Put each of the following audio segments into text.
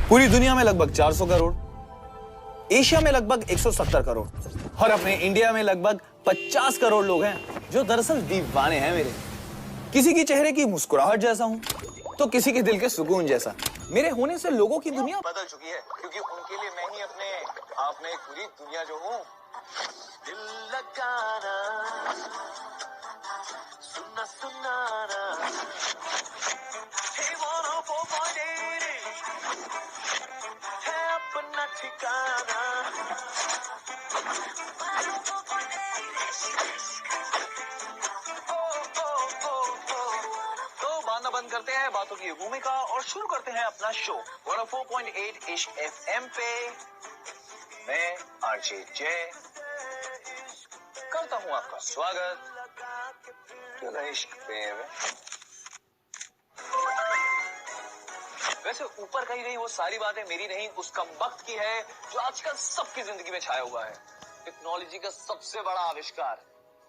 पूरी दुनिया में लगभग 400 करोड़, एशिया में लगभग 170 करोड़ और अपने इंडिया में लगभग 50 करोड़ लोग हैं जो दरअसल दीवाने हैं मेरे। किसी के चेहरे की मुस्कुराहट जैसा हूं तो किसी के दिल के सुकून जैसा। मेरे होने से लोगों की दुनिया बदल चुकी है, क्योंकि उनके लिए मैं ही अपने आप में एक पूरी दुनिया जो हूं। दिल लगाना, सुनना सुनाना, है अपना ठिकाना। तो बांधना बंद करते हैं बातों की भूमिका और शुरू करते हैं अपना शो 104.8 इश्क एफएम पे। मैं आरजे जय करता हूं आपका स्वागत इश्क पे। वैसे ऊपर कही गई वो सारी बातें मेरी नहीं, उस कमबख्त की है जो आजकल सबकी जिंदगी में छाया हुआ है। टेक्नोलॉजी का सबसे बड़ा आविष्कार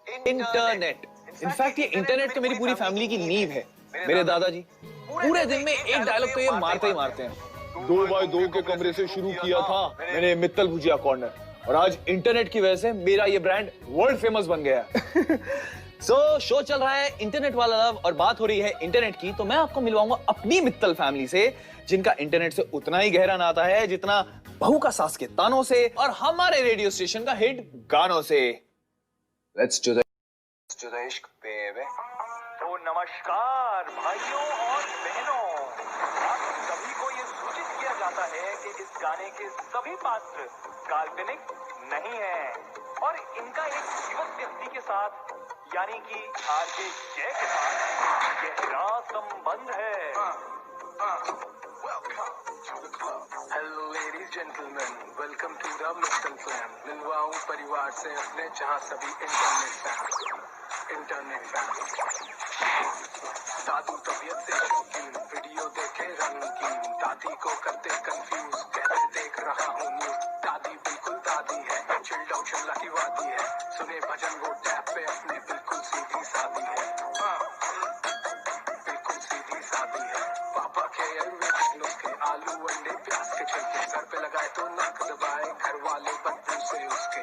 इंटरनेट। इनफैक्ट ये इंटरनेट तो मेरी पूरी फैमिली की नींव है। मेरे दादाजी पूरे दिन में एक डायलॉग तो ये मारते ही मारते हैं। 2x2 के कमरे से शुरू किया था मैंने मित्तल भुजिया कॉर्नर, और आज इंटरनेट की वजह से मेरा ये ब्रांड वर्ल्ड फेमस बन गया है। शो चल रहा है इंटरनेट वाला लव और बात हो रही है इंटरनेट की, तो मैं आपको मिलवाऊंगा अपनी मित्तल फैमिली से जिनका इंटरनेट से उतना ही गहरा नाता है जितना बहू का सास के तानों से और हमारे रेडियो स्टेशन का हिट गानों से। लेट्स डू द इश्क बेबी। तो नमस्कार भाइयों और बहनों, आप सभी को ये सूचित किया जाता है कि इस गाने के सभी पात्र काल्पनिक नहीं हैं और इनका एक जीवंत व्यक्ति के साथ यानी कि आरजे जय के साथ गहरा संबंध है। Hello ladies gentleman, welcome to the Mittal फ्लैम। मिलवाऊं परिवार से अपने जहां सभी इंटरनेट फैन। दादू तबीयत से शौकीन, वीडियो देखे रंगीन, दादी को करते कंफ्यूज, कहते देख रहा हूँ न्यूज। दादी बिल्कुल दादी है, चिल्ड आउट शिमला की वादी है, सुने भजन वो टैप पे अपने बिल्कुल सीधी सादी है। बिल्कुल सीधी सादी है। पापा के आयुर्वेदिक नुस्खे, आलू अंडे प्याज के छिलके, सर पे लगाए तो नाक दबाए, घर वाले बदबू से उसके।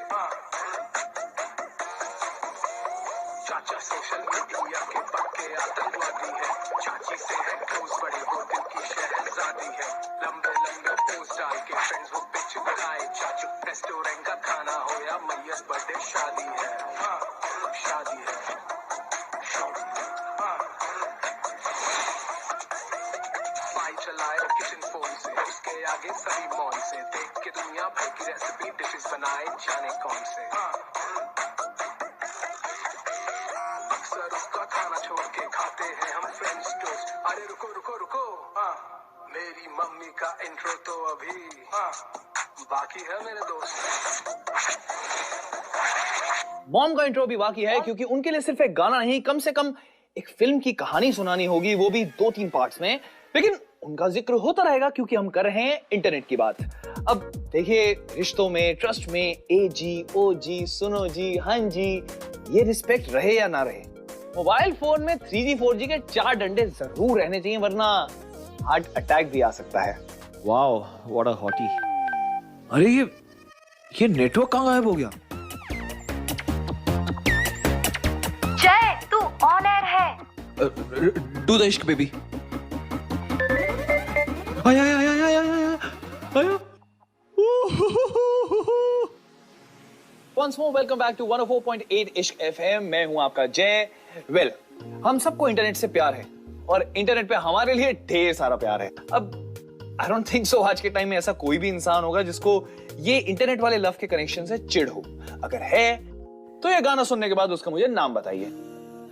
चाचा सोशल मीडिया के पक्के आतंकवादी है, चाची से है क्लोज बड़ी वो दिल की शहजादी है। लंबे लंबे पोस्ट डाल के फ्रेंड्स वो पिच बनाए, चाचू रेस्टोरेंट का खाना हो या मैयस बर्थडे शादी है। शादी है। भाई चलाए किचन फोन से, उसके आगे सभी मॉल से, देख के दुनिया भर की रेसिपी डिशेस बनाए जाने कौन से। उसका खाना छोड़ के खाते हैं हम फ्रेंच टोस्ट। अरे रुको रुको रुको, मेरी मम्मी का इंट्रो तो अभी बाकी है मेरे दोस्त। मॉम का इंट्रो भी बाकी है, क्योंकि उनके लिए सिर्फ एक गाना नहीं, कम से कम एक फिल्म की कहानी सुनानी होगी, वो भी 2-3 पार्ट्स में। लेकिन उनका जिक्र होता रहेगा क्योंकि हम कर रहे हैं इंटरनेट की बात। अब देखिए, रिश्तों में, ट्रस्ट में ए जी, ओ जी, सुनो जी, हाँ जी, ये रिस्पेक्ट रहे या ना रहे, मोबाइल फोन में 3G 4G के 4 डंडे जरूर रहने चाहिए, वरना हार्ट अटैक भी आ सकता है। Wow, what a hottie. अरे ये नेटवर्क कहाँ गायब हो गया? जय, तू ऑन एयर है। डू द इश्क बेबी। आया आया आया आया आया आया। Once more, welcome back to 104.8 इश्क एफएम। मैं हूं आपका जय। वेल, हम सबको इंटरनेट से प्यार है और इंटरनेट पे हमारे लिए ढेर सारा प्यार है। अब आई डोंट थिंक सो आज के टाइम में ऐसा कोई भी इंसान होगा जिसको ये इंटरनेट वाले लव के कनेक्शन से चिढ़ हो। अगर है तो ये गाना सुनने के बाद उसका मुझे नाम बताइए।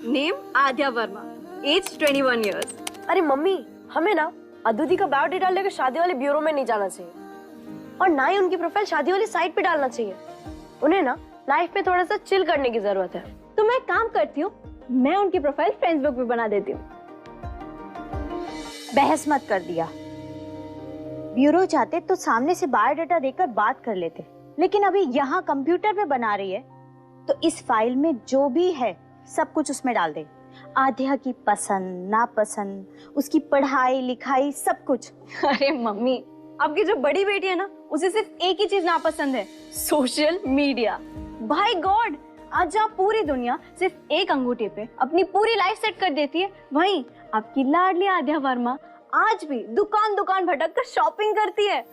नेम आद्या वर्मा, एज 21 इयर्स। अरे मम्मी, हमें ना अदुदी का बायोडेटा लेकर शादी वाले ब्यूरो में नहीं जाना चाहिए और ना ही उनकी प्रोफाइल शादी वाली साइट पे डालना चाहिए। उन्हें ना लाइफ में थोड़ा सा चिल करने की जरूरत है। तो मैं काम करती हूँ, मैं उनकी प्रोफाइल फेसबुक पे बना देती हूँ। बहस मत कर दिया। ब्यूरो चाहते तो सामने से बायोडाटा देकर बात कर लेते, लेकिन अभी यहाँ कंप्यूटर पे बना रही है, तो इस फाइल में जो भी है सब कुछ उसमें डाल दे। आध्या की पसंद नापसंद, उसकी पढ़ाई लिखाई, सब कुछ। अरे मम्मी, आपकी जो बड़ी बेटी है ना, उसे सिर्फ एक ही चीज नापसंद है, सोशल मीडिया। बाय गॉड, आज जहाँ पूरी दुनिया सिर्फ एक अंगूठे पे अपनी पूरी लाइफ सेट कर देती है, वहीं आपकी लाडली आध्या वर्मा आज भी दुकान दुकान भटक कर शॉपिंग करती है।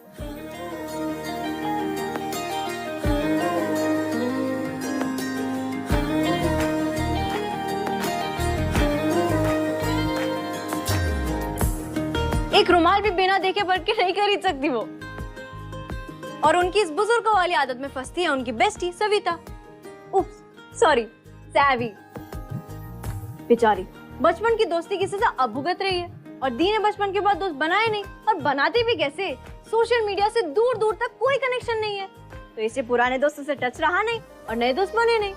एक रुमाल भी बिना देखे भर के नहीं खरीद सकती वो। और उनकी इस बुजुर्गों वाली आदत में फंसती है उनकी bestie Savita, oops sorry savvy. बेचारी बचपन की दोस्ती किसी से अब भुगत रही है, और दी ने बचपन के बाद दोस्त बनाए नहीं, और बनाते भी कैसे? सोशल मीडिया से दूर दूर तक कोई कनेक्शन नहीं है, तो इसे पुराने दोस्तों से टच रहा नहीं और नए दोस्त बने नहीं।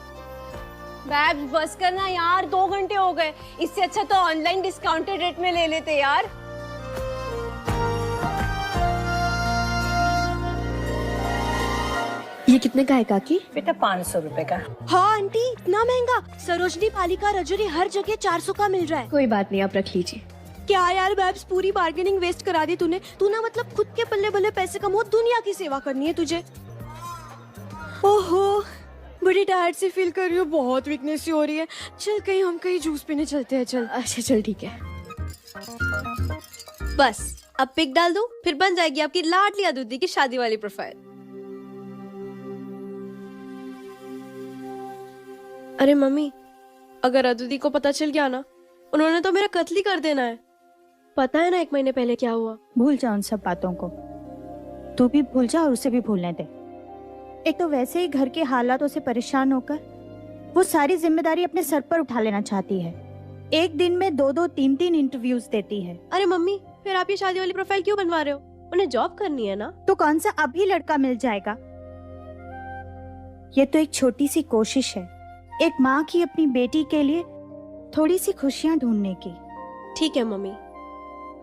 बैब्स बस करना यार, 2 घंटे हो गए, इससे अच्छा तो ऑनलाइन डिस्काउंटेड रेट में ले लेते यार। ये कितने का है काकी? बेटा 500 रुपए का। हाँ आंटी, इतना महंगा? सरोजनी पालिका रजोरी हर जगह 400 का मिल रहा है। कोई बात नहीं, आप रख लीजिए। क्या यार बैब्स, पूरी बार्गेनिंग वेस्ट करा दी तूने। तू ना मतलब खुद के पल्ले बल्ले पैसे कमाओ, दुनिया की सेवा करनी है तुझे। ओहो, बड़ी टायर्ड सी फील कर रही हूँ, बहुत वीकनेस सी हो रही है। चल हम कहीं जूस पीने चलते हैं। चल। अच्छा चल ठीक है। बस अब पिक डाल दो, फिर बन जाएगी आपकी लाडली अदूदी की शादी वाली प्रोफाइल। अरे मम्मी, अगर अदूदी को पता चल गया ना, उन्होंने तो मेरा कत्ल ही कर देना है। पता है ना 1 महीने पहले क्या हुआ? भूल जा उन सब बातों को, तू भी भूल जा और उसे भी भूलने दे। एक तो वैसे ही घर के हालातों से परेशान होकर वो सारी जिम्मेदारी अपने सर पर उठा लेना चाहती है। एक दिन में 2-2, 3-3 इंटरव्यूज देती है। अरे मम्मी, फिर आप ये शादी वाली प्रोफाइल क्यों बनवा रहे हो? उन्हें जॉब करनी है ना। तो कौन सा अभी लड़का मिल जाएगा? ये तो एक छोटी सी कोशिश है, एक माँ की अपनी बेटी के लिए थोड़ी सी खुशियाँ ढूंढने की। ठीक है मम्मी,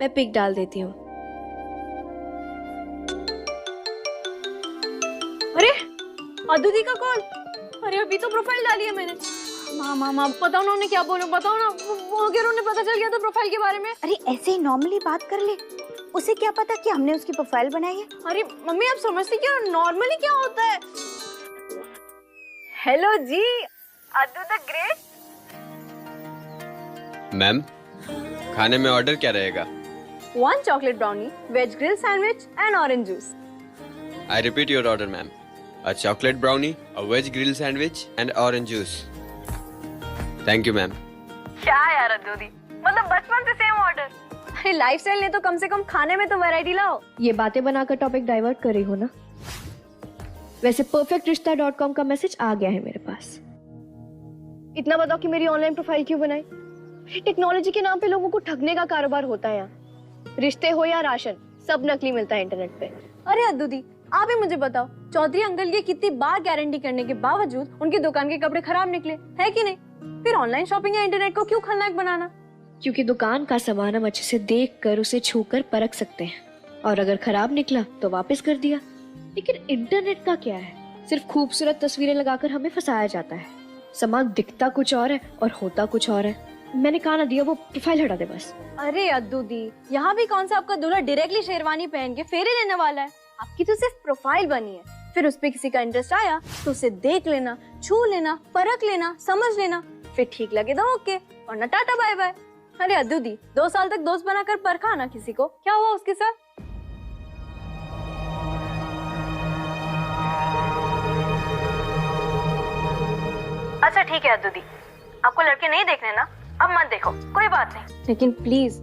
मैं पिक डाल देती हूँ। अरे अदूदी का कॉल। अरे अभी तो प्रोफाइल डाली है मैंने। माँ बताओ ना, उन्हें क्या बोलूं, बताओ ना। वो अगर उन्हें पता चल गया तो प्रोफाइल के बारे में। अरे ऐसे ही नॉर्मली बात कर ले, उसे क्या पता कि हमने उसकी प्रोफाइल बनाई है। अरे मम्मी, आप समझती क्यों? नॉर्मली क्या होता है? हेलो जी, अदू द ग्रेट। मैम, खाने में ऑर्डर क्या रहेगा? 1 chocolate brownie, veg grill sandwich and orange juice. I repeat your order, ma'am. A chocolate brownie, a veg grill sandwich, and orange juice. Thank you, ma'am. क्या यार अदूदी, मतलब बचपन से सेम ऑर्डर। अरे लाइफस्टाइल ने तो कम से कम खाने में तो वैरायटी लाओ। ये बातें बनाकर टॉपिक डाइवर्ट कर रही हो ना। वैसे perfectrishta.com का मैसेज आ गया है मेरे पास। इतना बताओ कि मेरी ऑनलाइन प्रोफाइल क्यों बनाई? टेक्नोलॉजी के नाम पे लोगों को ठगने का कारोबार होता है यहाँ। रिश्ते हो या राशन, सब नकली मिलता है इंटरनेट पे। अरे अदूदी, आप ही मुझे बताओ, चौधरी अंकल की कितनी बार गारंटी करने के बावजूद उनकी दुकान के कपड़े खराब निकले, है कि नहीं? फिर ऑनलाइन शॉपिंग या इंटरनेट को क्यों खलनायक बनाना? क्योंकि दुकान का सामान हम अच्छे से देख कर उसे छू कर परख सकते हैं, और अगर खराब निकला तो वापस कर दिया। लेकिन इंटरनेट का क्या है? सिर्फ खूबसूरत तस्वीरें लगाकर हमें फंसाया जाता है। सामान दिखता कुछ और है और होता कुछ और है। मैंने कहा ना दिया, वो प्रोफाइल हटा दे बस। अरे अद्दूदी, यहाँ भी कौन सा आपका दूल्हा डायरेक्टली शेरवानी पहन के फेरे लेने वाला है? आपकी तो सिर्फ प्रोफाइल बनी है, फिर उस पे किसी का इंटरेस्ट आया तो उसे देख लेना, छू लेना, परख लेना, समझ लेना, फिर ठीक लगे तो ओके, और ना टाटा बाय बाय। अरे अद्दूदी, 2 साल तक दोस्त बनाकर परखा ना किसी को, क्या हुआ उसके साथ? अच्छा ठीक है अद्दूदी, आपको लड़के नहीं देखने ना, अब मत देखो, कोई बात नहीं। लेकिन प्लीज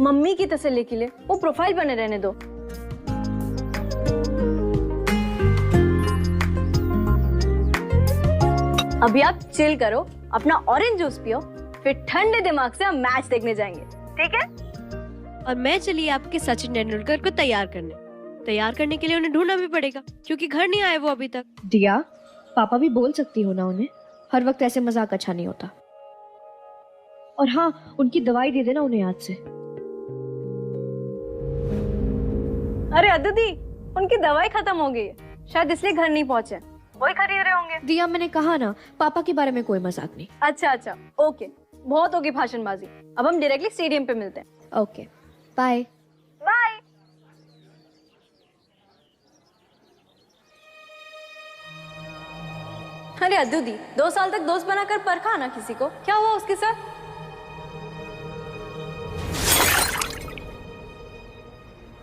मम्मी की तसल्ली के लिए वो प्रोफाइल बने रहने दो। अभी आप चिल करो, अपना ऑरेंज जूस पियो, फिर ठंडे दिमाग से हम मैच देखने जाएंगे, ठीक है? और मैं चली आपके सचिन तेंदुलकर को तैयार करने के लिए उन्हें ढूंढना भी पड़ेगा, क्योंकि घर नहीं आए वो अभी तक। दिया, पापा भी बोल सकती हो ना उन्हें, हर वक्त ऐसे मजाक अच्छा नहीं होता। और हाँ, उनकी दवाई दे देना उन्हें याद से। अरे अद्दूदी, उनकी दवाई खत्म हो गई है, शायद इसलिए घर नहीं पहुंचे, वही खरीद रहे होंगे। दिया, मैंने कहा ना, पापा के बारे में कोई मजाक नहीं। अच्छा अच्छा, ओके, बहुत होगी भाषणबाजी। अब हम डायरेक्टली स्टेडियम पे मिलते हैं। Okay, bye. बाय। अरे अद्दू दी, 2 साल तक दोस्त बनाकर परखा ना किसी को, क्या हुआ उसके साथ?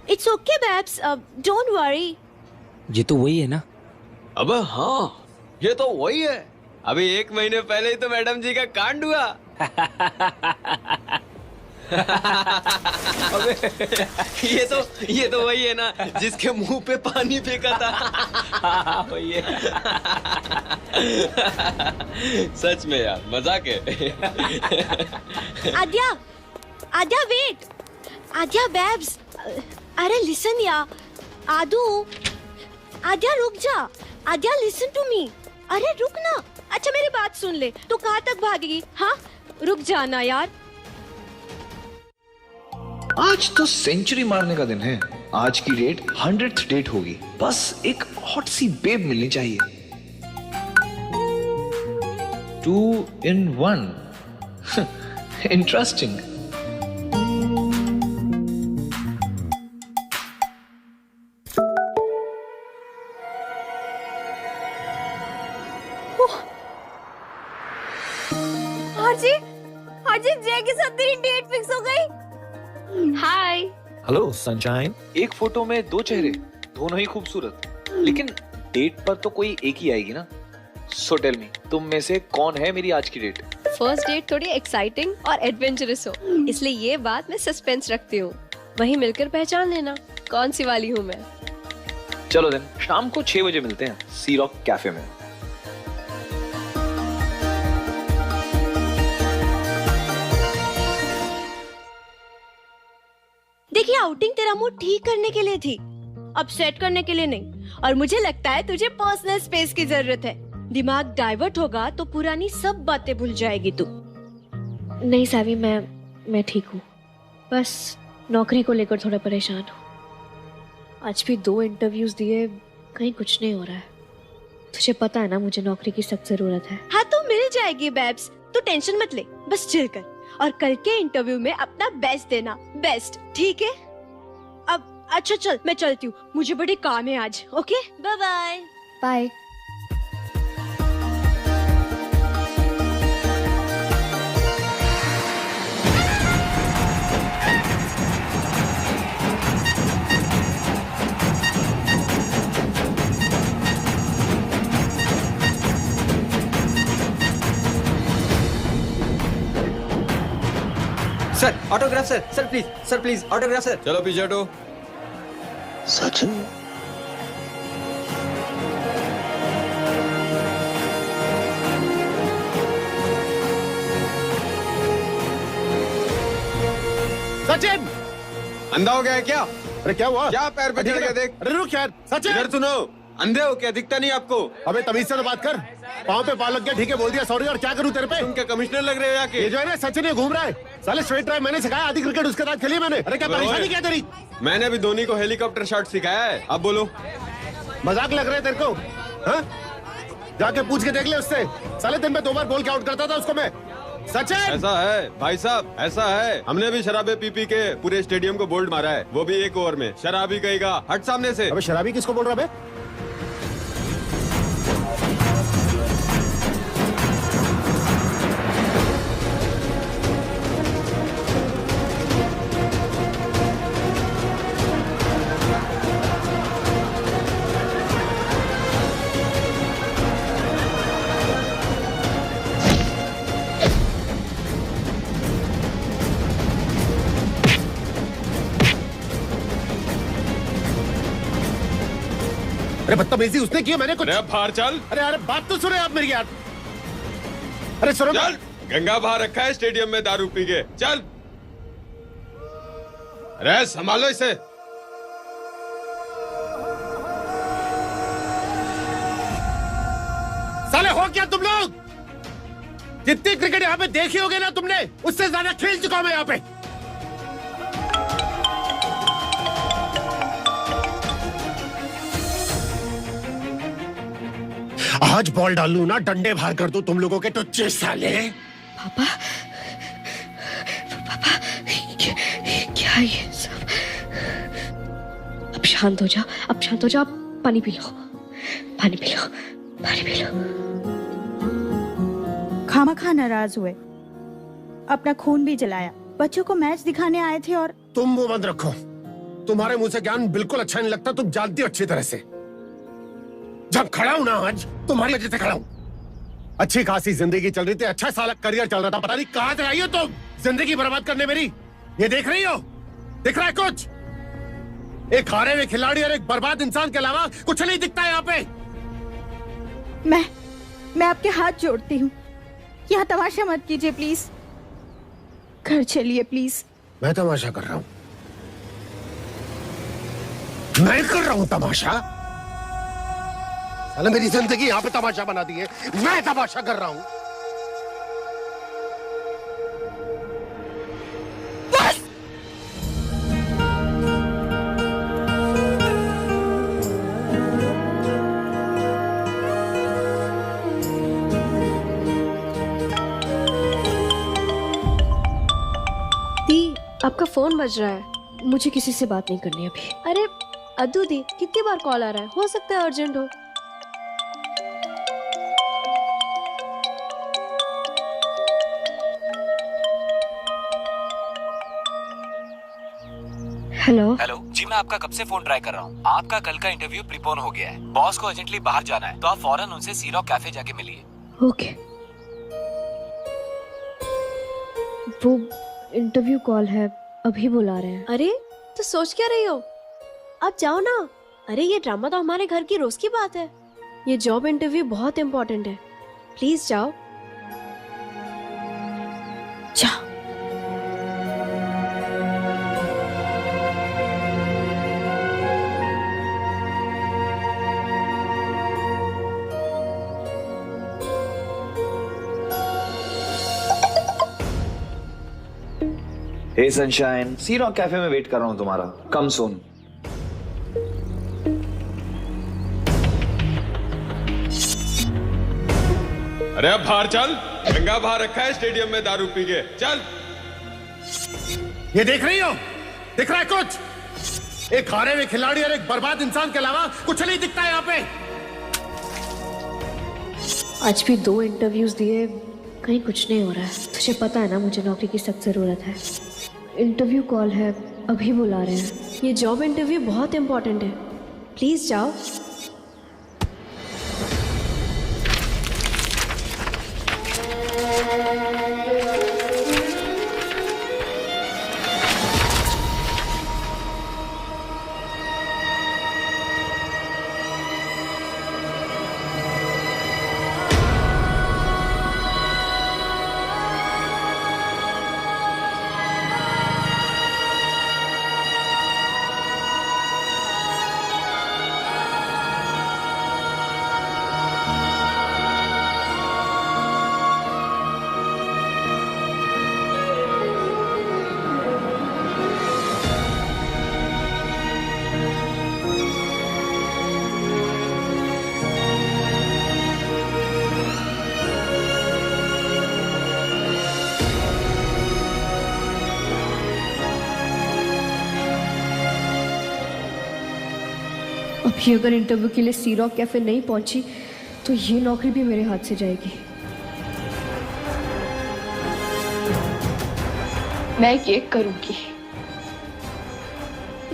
It's okay babes, don't worry. ये तो वही है ना? अबे हाँ, ये तो वही है। अभी 1 महीने पहले ही तो मैडम जी का कांड हुआ। ये तो वही है ना जिसके मुंह पे पानी फेंका था। वही है। सच में यार, मजाक है। आद्या, आद्या वेट, आद्या बैब्स, अरे लिसन या, आदू, आद्या रुक जा, आद्या लिसन टू मी, अरे रुक ना। अच्छा मेरी बात सुन ले, तू कहाँ तक भागेगी? हाँ रुक जाना यार। आज तो सेंचुरी मारने का दिन है। आज की डेट 100th डेट होगी। बस एक हॉट सी बेब मिलनी चाहिए। 2 in 1। इंटरेस्टिंग। हाजी जय के साथ तेरी डेट फिक्स हो गई। हाय। Hello sunshine. एक फोटो में 2 चेहरे, दोनों ही खूबसूरत, लेकिन डेट पर तो कोई एक ही आएगी ना। सो टेल मी, तुम में से कौन है मेरी आज की डेट? फर्स्ट डेट थोड़ी एक्साइटिंग और एडवेंचरस हो, इसलिए ये बात मैं सस्पेंस रखती हूँ। वहीं मिलकर पहचान लेना कौन सी वाली हूँ मैं। चलो दिन, शाम को 6 बजे मिलते हैं सी रॉक कैफे में। देखिए आउटिंग तेरा मूड ठीक करने के लिए थी, अपसेट करने के लिए नहीं। और मुझे लगता है तुझे पर्सनल स्पेस की जरूरत है। दिमाग डाइवर्ट होगा तो पुरानी सब बातें भूल जाएगी तू। नहीं सावी, मैं ठीक हूँ। बस नौकरी को लेकर थोड़ा परेशान हूँ। आज भी 2 इंटरव्यूज दिए, कहीं कुछ नहीं हो रहा है। तुझे पता है ना, मुझे नौकरी की सख्त जरूरत है। हाँ तो मिल जाएगी बैब्स, तू टेंशन मत ले, बस चिल कर और कल के इंटरव्यू में अपना बेस्ट देना। बेस्ट, ठीक है? अब अच्छा चल, मैं चलती हूँ, मुझे बड़ी काम है आज। Okay bye bye. Bye. Sir autograph sir please autograph sir. चलो पीछे हटो। सचिन। सचिन, अंधा हो गया है क्या? अरे क्या हुआ? क्या पैर पे चढ़ गया देख। अरे रुक यार सचिन। इधर सुनो, अंधे हो क्या? दिखता नहीं आपको? अबे तमीज से तो बात कर। पाँव पे पाल लग गया, ठीक है बोल दिया सॉरी, और क्या करूं तेरे पे? तुम क्या कमिश्नर लग रहे हो यहाँ ये के? जो है ना सचिन, ये घूम रहा है साले स्ट्रेट ड्राइव मैंने सिखाया, आधी क्रिकेट उसके साथ खेली मैंने। अरे क्या परेशानी क्या तेरी? मैंने भी धोनी को हेलीकॉप्टर शॉट सिखाया है। अब बोलो। मजाक लग रहा है तेरे को? हाँ जाके पूछ के देख ले उससे, साले दिन में 2 बार बॉल के आउट करता था उसको मैं। सचिन ऐसा है भाई साहब, ऐसा है। हमने भी शराबे पी के पूरे स्टेडियम को बोल्ड मारा है, वो भी 1 ओवर में। शराबी कहेगा हट सामने से। अबे शराबी किसको बोल रहा है? अरे बदतमीजी उसने की, मैंने कुछ? अरे बाहर चल। अरे अरे बात तो सुने आप मेरी यार। अरे सुनो चल, गंगा बाहर रखा है स्टेडियम में दारू पी के। चल, अरे संभालो इसे। साले हो क्या तुम लोग? जितनी क्रिकेट यहाँ पे देखी होगी ना तुमने, उससे ज्यादा खेल चुका हूं मैं यहाँ पे। आज बॉल डालू ना, डंडे बाहर कर दूं तुम लोगों के टुच्चे साले। पापा, पापा, क्या ये सब? अब शांत हो जाओ, अब शांत हो जाओ, पानी पी लो, पानी पी लो, पानी पी लो। खामखा नाराज हुए, अपना खून भी जलाया। बच्चों को मैच दिखाने आए थे और तुम मुंह बंद रखो, तुम्हारे मुंह से ज्ञान बिल्कुल अच्छा नहीं लगता, तुम जानती हो अच्छी तरह से। जब खड़ा हूं ना आज, तुम्हारी वजह से खड़ा हूं। अच्छी खासी जिंदगी चल रही थी, अच्छा साला करियर चल रहा था, पता नहीं कहां से आई हो तुम जिंदगी बर्बाद करने मेरी। ये देख रही हो, दिख रहा है कुछ? एक हारे हुए खिलाड़ी और एक बर्बाद इंसान के अलावा कुछ नहीं दिखता यहाँ पे। मैं आपके हाथ जोड़ती हूँ, यहाँ तमाशा मत कीजिए प्लीज, घर चलिए प्लीज। मैं तमाशा कर रहा हूँ? मैं कर रहा हूँ तमाशा? साला मेरी जिंदगी यहाँ पे तमाशा बना दी है, मैं तमाशा कर रहा हूँ? बस! दी, आपका फोन बज रहा है। मुझे किसी से बात नहीं करनी अभी। अरे अद्दू दी, कितनी बार कॉल आ रहा है? हो सकता है अर्जेंट हो। हेलो जी, मैं आपका कब से फोन ट्राई कर रहा हूँ। आपका कल का इंटरव्यू प्रीपोन हो गया है। बॉस को अर्जेंटली बाहर जाना है, तो आप फौरन उनसे सी रॉक कैफे जाके मिलिए। ओके। वो इंटरव्यू कॉल है, अभी बुला रहे हैं। अरे तो सोच क्या रही हो, आप जाओ ना। अरे ये ड्रामा तो हमारे घर की रोज की बात है। ये जॉब इंटरव्यू बहुत इम्पोर्टेंट है, प्लीज जाओ। जाओ। हे सनशाइन, सी रॉक कैफे में वेट कर रहा हूँ तुम्हारा, कम सून। अरे अब बाहर चल, गंगा बाहर रखा है स्टेडियम में दारू पी के, चल। ये देख रही हो, दिख रहा है कुछ? एक हारे हुए खिलाड़ी और एक बर्बाद इंसान के अलावा कुछ नहीं दिखता है यहाँ पे। आज भी 2 इंटरव्यूज दिए, कहीं कुछ नहीं हो रहा है। तुझे पता है ना मुझे नौकरी की सख्त जरूरत है। इंटरव्यू कॉल है, अभी बुला रहे हैं। ये जॉब इंटरव्यू बहुत इम्पोर्टेंट है, प्लीज जाओ। अभी अगर इंटरव्यू के लिए सी रॉक कैफे नहीं पहुंची तो ये नौकरी भी मेरे हाथ से जाएगी। मैं ये करूंगी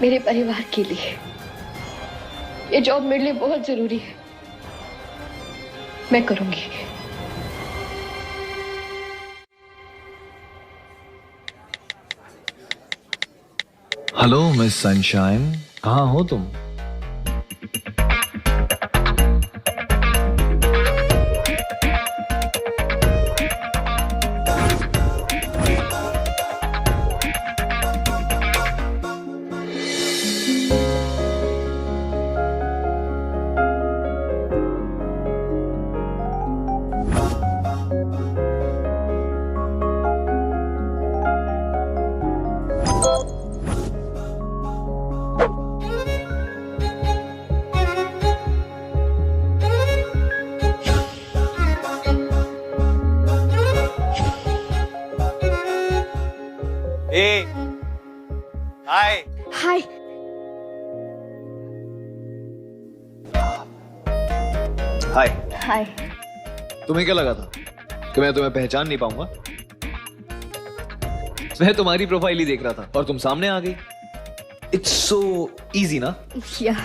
मेरे परिवार के लिए। ये जॉब मेरे लिए बहुत जरूरी है, मैं करूंगी। हेलो मिस सनशाइन, कहाँ हो तुम? हाय। हाय। हाय। तुम्हें क्या लगा था कि मैं तुम्हें पहचान नहीं पाऊंगा? मैं तुम्हारी प्रोफाइल ही देख रहा था और तुम सामने आ गई। इट्स सो इजी ना? या।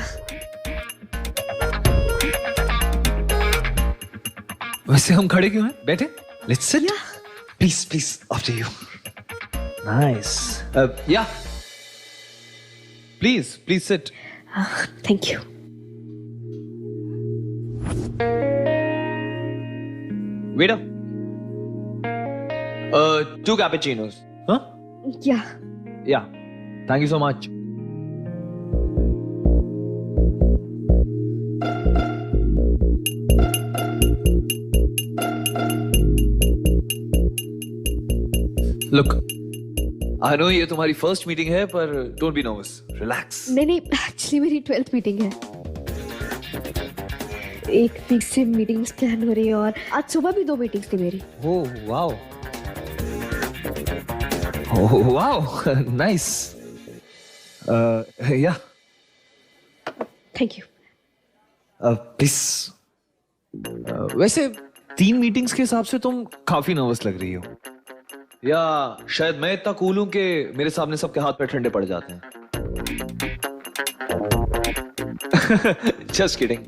वैसे हम खड़े क्यों हैं? बैठे? Let's sit. Please please after you. Nice. या please please sit. Thank you. Waiter. 2 cappuccinos. Huh? Yeah. Yeah. Thank you so much. Look, I know ये तुम्हारी फर्स्ट मीटिंग है, पर डोंट बी नर्वस, रिलैक्स। नहीं नहीं, एक्चुअली मेरी 12th meeting है। एक वीक से मीटिंग्स प्लान हो रही है और आज सुबह भी 2 मीटिंग्स थी मेरी। Oh wow, oh wow, nice. या थैंक यू। प्लीज। वैसे 3 मीटिंग्स के हिसाब से तुम काफी नर्वस लग रही हो, या शायद मैं इतना कूल हूं कि मेरे सामने सबके हाथ पे ठंडे पड़ जाते हैं। Just kidding.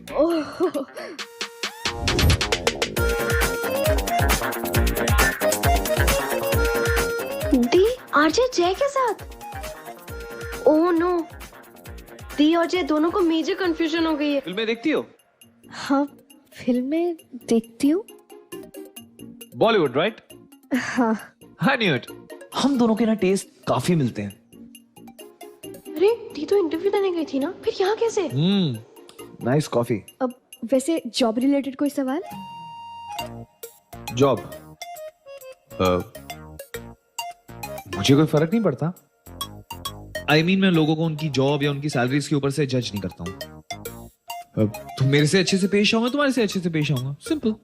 दी आरजे जय के साथ? ओह नो, दी और जय दोनों को मेजर कंफ्यूजन हो गई है। फिल्में देखती हो? हाँ, फिल्में देखती हूँ। बॉलीवुड राइट? हाँ। I knew it. हम दोनों के ना टेस्ट काफी मिलते हैं। अरे दी तो इंटरव्यू देने गई थी ना, फिर यहाँ कैसे? Nice coffee. अब वैसे जॉब रिलेटेड कोई सवाल? जॉब? मुझे कोई फर्क नहीं पड़ता। I mean, मैं लोगों को उनकी जॉब या उनकी सैलरीज के ऊपर से जज नहीं करता हूँ। तुम मेरे से अच्छे से पेश आओगे, तुम्हारे से अच्छे से पेश आऊंगा, सिंपल।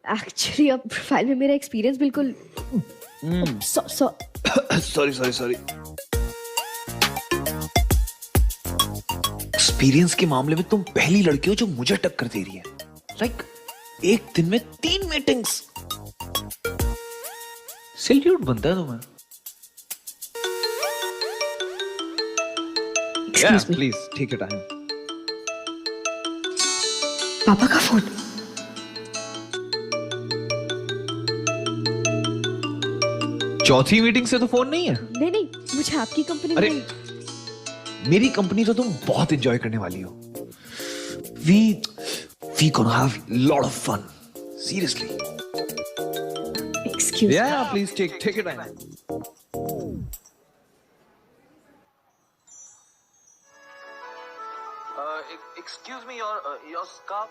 एक्चुअली अब प्रोफाइल में मेरा एक्सपीरियंस बिल्कुल सॉरी। एक्सपीरियंस के मामले में तुम पहली लड़की हो जो मुझे टक्कर दे रही है। लाइक एक दिन में 3 मीटिंग्स। सैल्यूट बनता है तुम्हें। Excuse me. प्लीज ठीक है टाइम। पापा का फोन। चौथी मीटिंग से तो फोन नहीं है? नहीं नहीं, मुझे आपकी कंपनी अरे में। मेरी कंपनी तो तुम बहुत एंजॉय करने वाली हो। We gonna have lot of fun. Seriously. Excuse me. Yeah, please take your time. Excuse me, your scarf.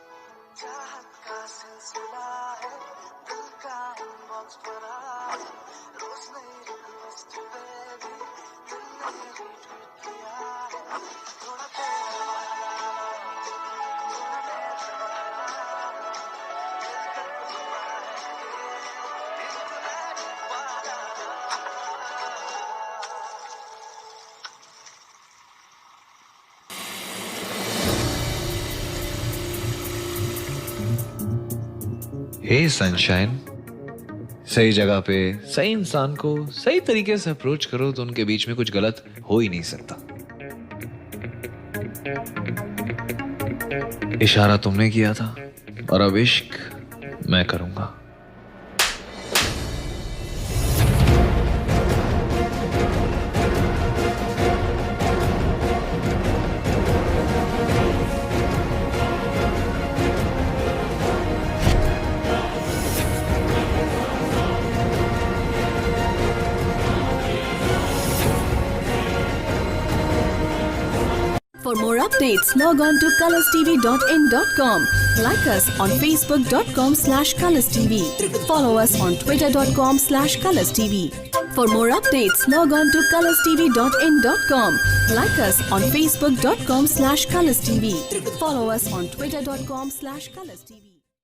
Hey sunshine, सही जगह पे सही इंसान को सही तरीके से अप्रोच करो तो उनके बीच में कुछ गलत हो ही नहीं सकता। इशारा तुमने किया था और अब इश्क मैं करूंगा। For more updates, log on to colorstv.in.com. Like us on facebook.com/colorstv. Follow us on twitter.com/colorstv. For more updates, log on to colorstv.in.com. Like us on facebook.com/colorstv. Follow us on twitter.com/colorstv.